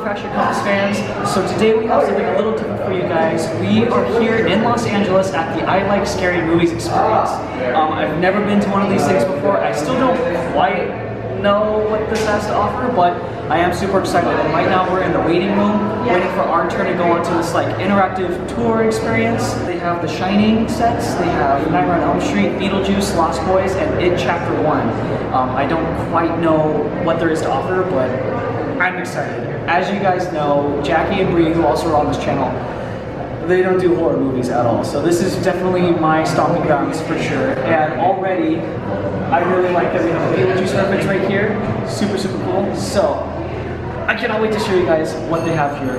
Crashing Compass fans. So today we have something a little different for you guys. We are here in Los Angeles at the I Like Scary Movies experience. I've never been to one of these things before. I still don't quite know what this has to offer, but I am super excited. And right now we're in the waiting room, waiting for our turn to go onto this like interactive tour experience. They have The Shining sets, they have Nightmare on Elm Street, Beetlejuice, Lost Boys, and It Chapter 1. I don't quite know what there is to offer, but I'm excited. As you guys know, Jackie and Bree, who also are on this channel, they don't do horror movies at all. So this is definitely my stomping grounds for sure. And already, I really like that we have a Beetlejuice reference right here. Super, super cool. So, I cannot wait to show you guys what they have here.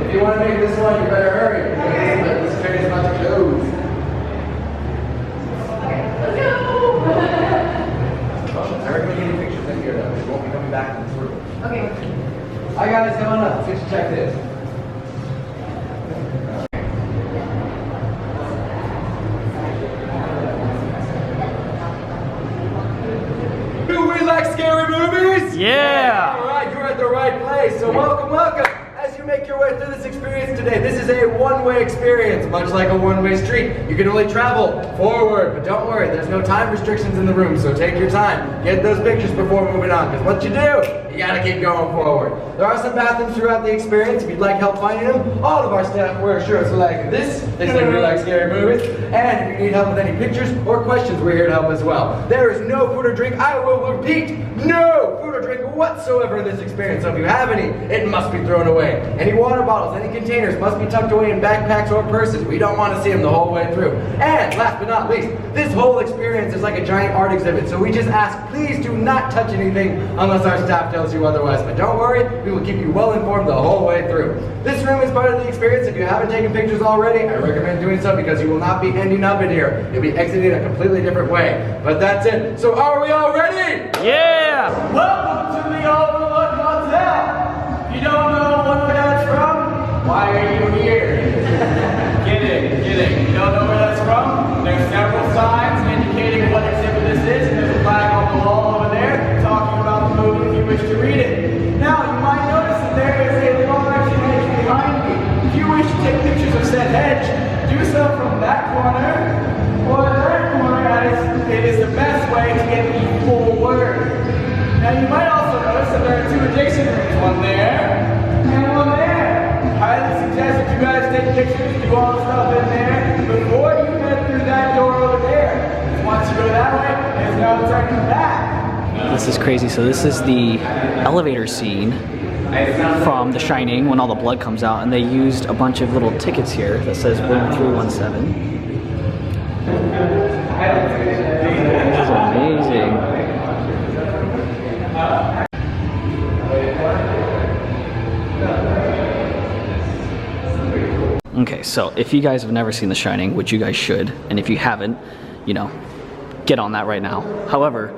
If you want to make this one, you better hurry. This train is about to close. Everybody getting pictures in here though. They won't be coming back to this room. Okay. Hi guys, come on up. Let's check this. Do we like scary movies? Yeah! Alright, you're at the right place. So welcome, welcome. As you make your way through this experience today, this is a one-way experience, much like a one-way street. You can only travel forward, but don't worry, there's no time restrictions in the room, so take your time. Get those pictures before moving on, because once you do, you gotta keep going forward. There are some bathrooms throughout the experience. If you'd like help finding them, all of our staff wear shirts like this. They say we like scary movies. And if you need help with any pictures or questions, we're here to help as well. There is no food or drink, I will repeat, no food or drink whatsoever in this experience. So if you have any, it must be thrown away. Any water bottles, any containers must be tucked away in backpacks or purses. We don't want to see them the whole way through. And last but not least, this whole experience is like a giant art exhibit. So we just ask, please do not touch anything unless our staff tells you otherwise. But don't worry, we will keep you well informed the whole way through. This room is part of the experience. If you haven't taken pictures already, I recommend doing so because you will not be ending up in here. You'll be exiting a completely different way. But that's it. So are we all ready? Yeah! Welcome to the Overlook Hotel. If you don't know what that's from, why are you here? Kidding. You don't know where that's from? There's several signs indicating what exhibit this is, and there's a flag on the wall over there talking about the movie if you wish to read it. Now, you might notice that there is a large hedge behind me. If you wish to take pictures of said hedge, do so from that corner or that corner, as it is the best way to get the full word. Now, you might also notice that there are two adjacent rooms, one there and one there. I highly suggest that you guys take pictures, do all the stuff in there before you head through that door over there. Once you go that way, there's no turning back. This is crazy. So this is the elevator scene from The Shining when all the blood comes out, and they used a bunch of little tickets here that says 1317. This is amazing. Okay, so if you guys have never seen The Shining, which you guys should, and if you haven't, you know, get on that right now. However,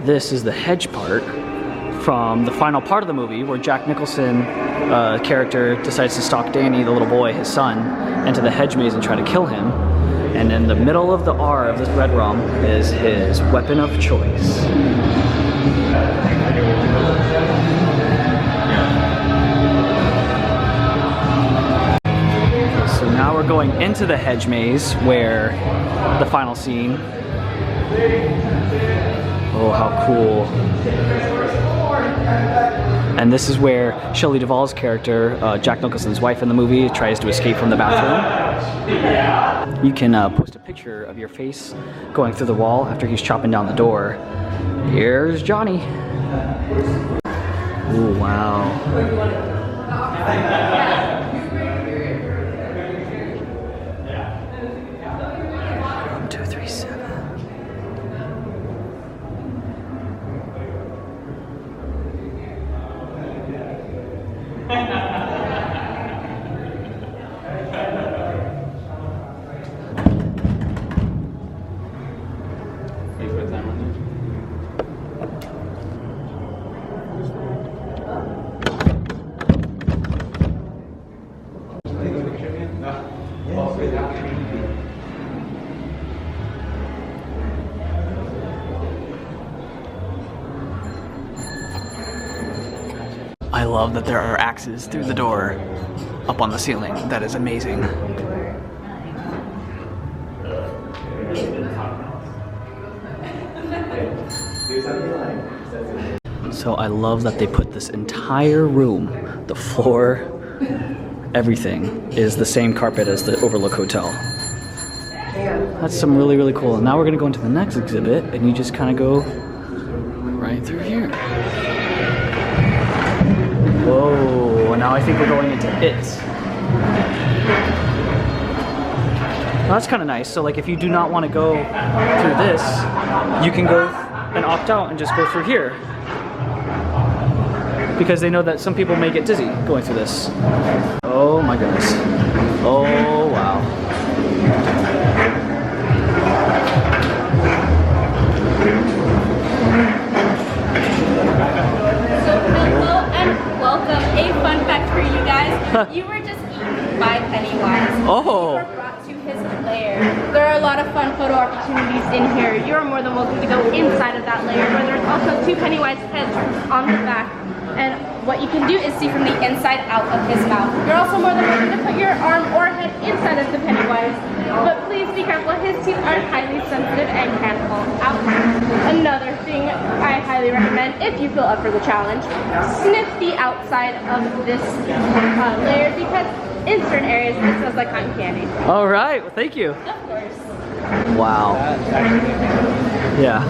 this is the hedge part from the final part of the movie where Jack Nicholson character decides to stalk Danny, the little boy, his son, into the hedge maze and try to kill him. And in the middle of the R of this red rum is his weapon of choice. So now we're going into the hedge maze where the final scene. Oh, how cool. And this is where Shelley Duvall's character, Jack Nicholson's wife in the movie, tries to escape from the bathroom. You can post a picture of your face going through the wall after he's chopping down the door. Here's Johnny. Oh, wow. 1, 2, 3, 7. I love that there are axes through the door up on the ceiling. That is amazing. So I love that they put this entire room, the floor, everything is the same carpet as the Overlook Hotel. That's some really, really cool. And now we're gonna go into the next exhibit and you just kind of go right through here. Whoa, now I think we're going into it. Well, that's kind of nice. So like if you do not want to go through this, you can go and opt out and just go through here. Because they know that some people may get dizzy going through this. Oh my goodness. Oh wow. So hello and welcome. A fun fact for you guys. You were just eaten by Pennywise. Oh. You were brought to his lair. There are a lot of fun photo opportunities in here. You are more than welcome to go inside of that lair where there's also 2 Pennywise heads on the back. And what you can do is see from the inside out of his mouth. You're also more than welcome to put your arm or head inside of the Pennywise. But please be careful, his teeth are highly sensitive and can fall out. Another thing I highly recommend, if you feel up for the challenge, sniff the outside of this layer because in certain areas it smells like cotton candy. All right, well thank you. Of course. Wow. Yeah.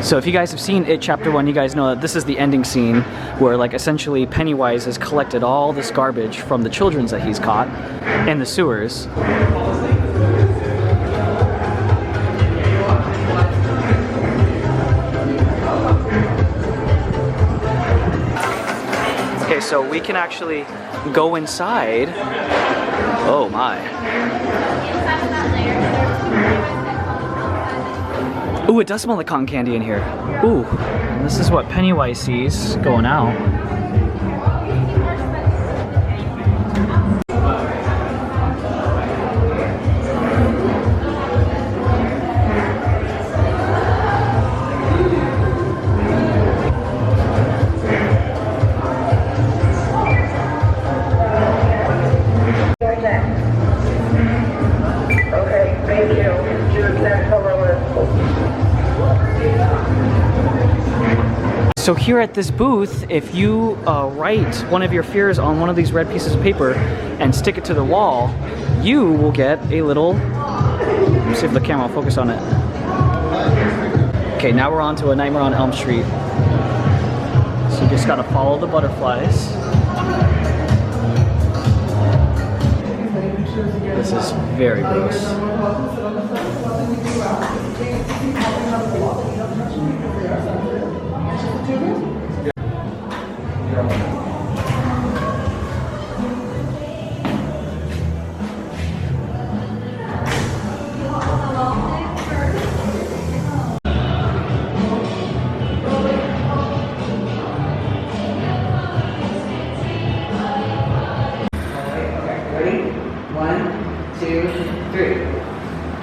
So if you guys have seen It Chapter 1, you guys know that this is the ending scene where like essentially Pennywise has collected all this garbage from the children's that he's caught in the sewers. Okay, so we can actually go inside. Oh my. Inside of that layer, there are 2 Pennywise heads on the outside. Ooh, it does smell like cotton candy in here. Ooh, and this is what Pennywise sees going out. Okay, thank you. Choose next on the list. So here at this booth, if you write one of your fears on one of these red pieces of paper and stick it to the wall, you will get a little, let's see if the camera will focus on it. Okay, now we're on to A Nightmare on Elm Street. So you just gotta follow the butterflies. This is very gross.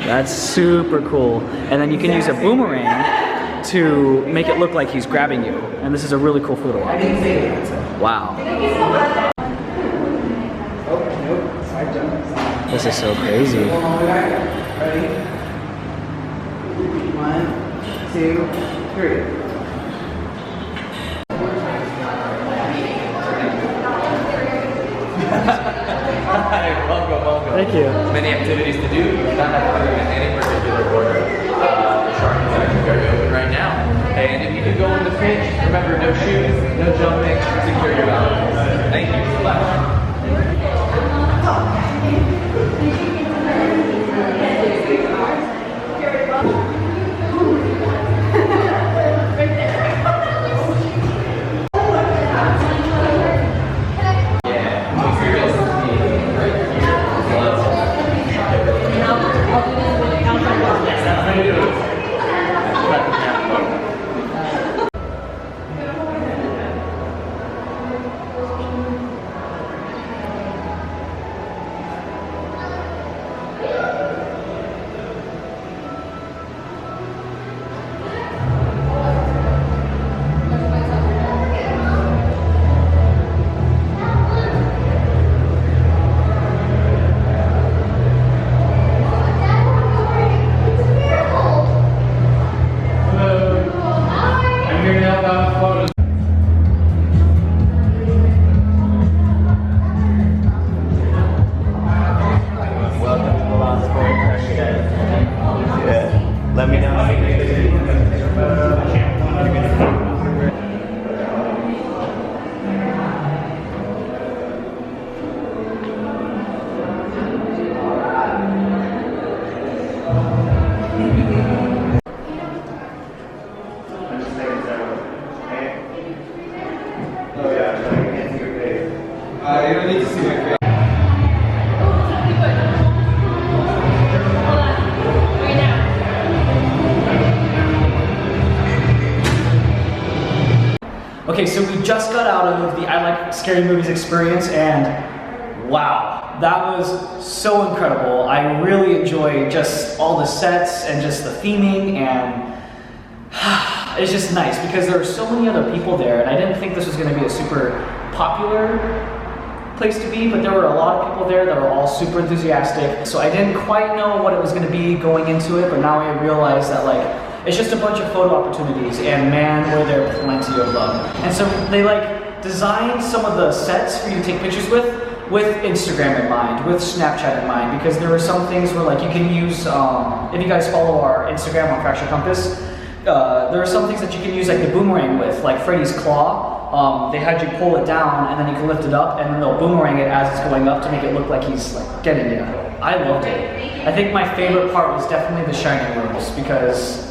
That's super cool. And then you can use a boomerang to make it look like he's grabbing you. And this is a really cool photo op. Wow. This is so crazy. Ready? 1, 2, 3. Hi, welcome. Thank you. Many activities to do. Not necessarily in any particular order. The shark is actually very open right now. And if you could go in the pitch, remember no shoes, no jumping, secure your balance. Thank you. Splash. Okay, so we just got out of the I Like Scary Movies experience, and wow, that was so incredible. I really enjoyed just all the sets and just the theming, and it's just nice because there were so many other people there, and I didn't think this was going to be a super popular place to be, but there were a lot of people there that were all super enthusiastic. So I didn't quite know what it was going to be going into it, but now I realize that it's just a bunch of photo opportunities, and man, were there plenty of them. And so they designed some of the sets for you to take pictures with Instagram in mind, with Snapchat in mind, because there were some things where you can use, if you guys follow our Instagram on Fracture Compass, there are some things that you can use the boomerang with, like Freddy's claw. They had you pull it down and then you can lift it up and then they'll boomerang it as it's going up to make it look like he's getting you. I loved it. I think my favorite part was definitely the Shining rooms because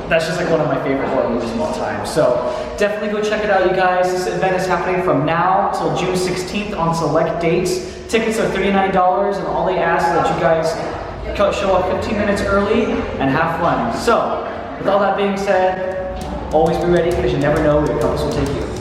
that's just one of my favorite horror movies of all time. So definitely go check it out, you guys. This event is happening from now till June 16th on select dates. Tickets are $39 and all they ask is that you guys show up 15 minutes early and have fun. So with all that being said, always be ready because you never know where your compass will take you.